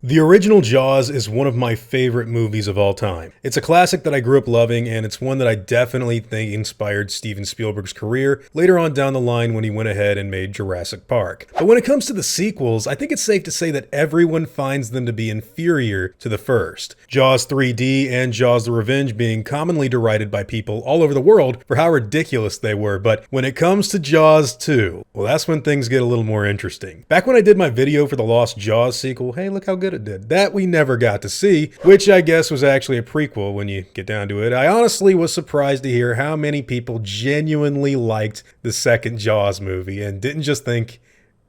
The original Jaws is one of my favorite movies of all time. It's a classic that I grew up loving, and it's one that I definitely think inspired Steven Spielberg's career later on down the line when he went ahead and made Jurassic Park. But when it comes to the sequels, I think it's safe to say that everyone finds them to be inferior to the first. Jaws 3D and Jaws the Revenge being commonly derided by people all over the world for how ridiculous they were, but when it comes to Jaws 2, well, that's when things get a little more interesting. Back when I did my video for the Lost Jaws sequel, hey, look how good it did. That we never got to see, which I guess was actually a prequel when you get down to it. I honestly was surprised to hear how many people genuinely liked the second Jaws movie and didn't just think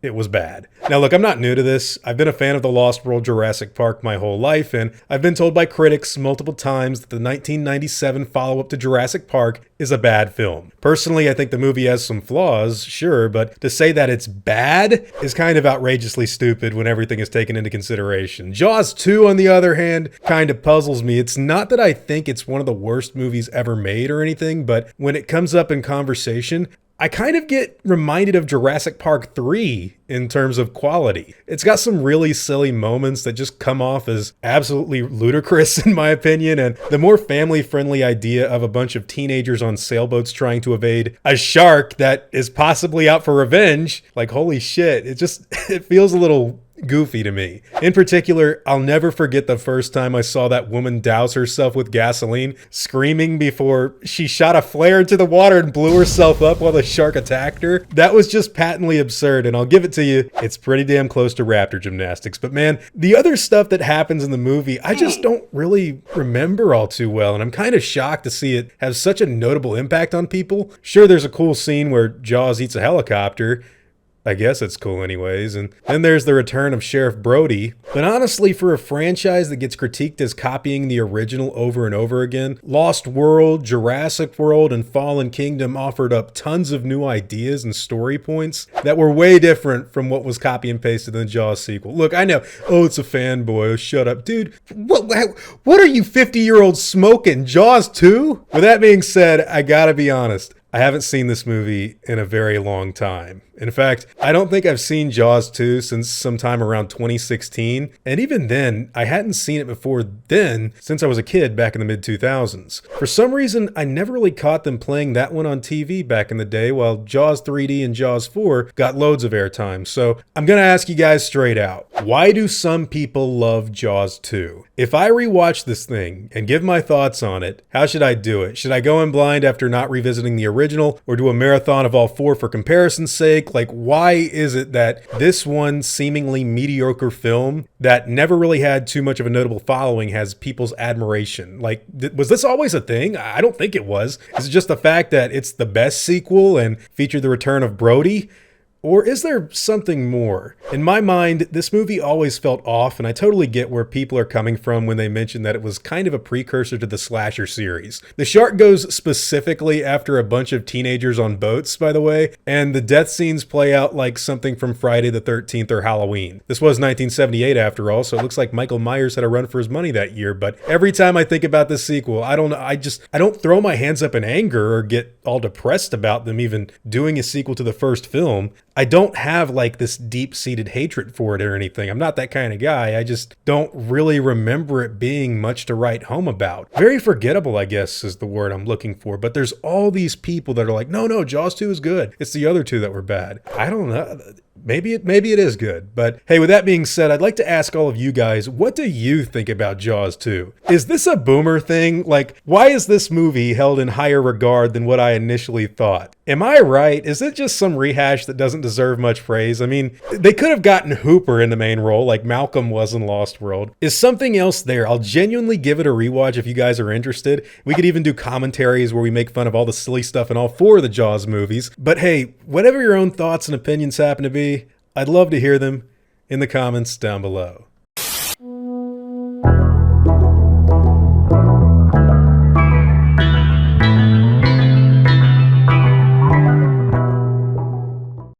it was bad. Now look, I'm not new to this. I've been a fan of the Lost World Jurassic Park my whole life, and I've been told by critics multiple times that the 1997 follow-up to Jurassic Park is a bad film. Personally, I think the movie has some flaws, sure, but to say that it's bad is kind of outrageously stupid when everything is taken into consideration. Jaws 2, on the other hand, kind of puzzles me. It's not that I think it's one of the worst movies ever made or anything, but when it comes up in conversation, I kind of get reminded of Jurassic Park 3 in terms of quality. It's got some really silly moments that just come off as absolutely ludicrous in my opinion, and the more family-friendly idea of a bunch of teenagers on sailboats trying to evade a shark that is possibly out for revenge, like holy shit, it feels a little goofy to me. In particular, I'll never forget the first time I saw that woman douse herself with gasoline, screaming before she shot a flare into the water and blew herself up while the shark attacked her. That was just patently absurd, and I'll give it to you, it's pretty damn close to raptor gymnastics. But man, the other stuff that happens in the movie, I just don't really remember all too well, and I'm kind of shocked to see it have such a notable impact on people. Sure, there's a cool scene where Jaws eats a helicopter. I guess it's cool anyways. And then there's the return of Sheriff Brody. But honestly, for a franchise that gets critiqued as copying the original over and over again, Lost World, Jurassic World, and Fallen Kingdom offered up tons of new ideas and story points that were way different from what was copy and pasted in the Jaws sequel. Look, I know, oh, it's a fanboy, oh, shut up. Dude, what are you 50-year-olds smoking? Jaws 2? With that being said, I gotta be honest. I haven't seen this movie in a very long time. In fact, I don't think I've seen Jaws 2 since sometime around 2016. And even then, I hadn't seen it before then since I was a kid back in the mid-2000s. For some reason, I never really caught them playing that one on TV back in the day, while Jaws 3D and Jaws 4 got loads of airtime. So I'm gonna ask you guys straight out, why do some people love Jaws 2? If I rewatch this thing and give my thoughts on it, how should I do it? Should I go in blind after not revisiting the original, or do a marathon of all four for comparison's sake? Like, why is it that this one seemingly mediocre film that never really had too much of a notable following has people's admiration? Like, was this always a thing? I don't think it was. Is it just the fact that it's the best sequel and featured the return of Brody? Or is there something more? In my mind, this movie always felt off, and I totally get where people are coming from when they mention that it was kind of a precursor to the slasher series. The shark goes specifically after a bunch of teenagers on boats, by the way, and the death scenes play out like something from Friday the 13th or Halloween. This was 1978 after all, so it looks like Michael Myers had a run for his money that year, but every time I think about this sequel, I don't throw my hands up in anger or get all depressed about them even doing a sequel to the first film. I don't have like this deep-seated hatred for it or anything. I'm not that kind of guy. I just don't really remember it being much to write home about. Very forgettable, I guess, is the word I'm looking for. But there's all these people that are like, no, Jaws 2 is good. It's the other two that were bad. I don't know. Maybe it is good. But hey, with that being said, I'd like to ask all of you guys, what do you think about Jaws 2? Is this a boomer thing? Like, why is this movie held in higher regard than what I initially thought? Am I right? Is it just some rehash that doesn't deserve much praise? I mean, they could have gotten Hooper in the main role like Malcolm was in Lost World. Is something else there? I'll genuinely give it a rewatch if you guys are interested. We could even do commentaries where we make fun of all the silly stuff in all four of the Jaws movies. But hey, whatever your own thoughts and opinions happen to be, I'd love to hear them in the comments down below.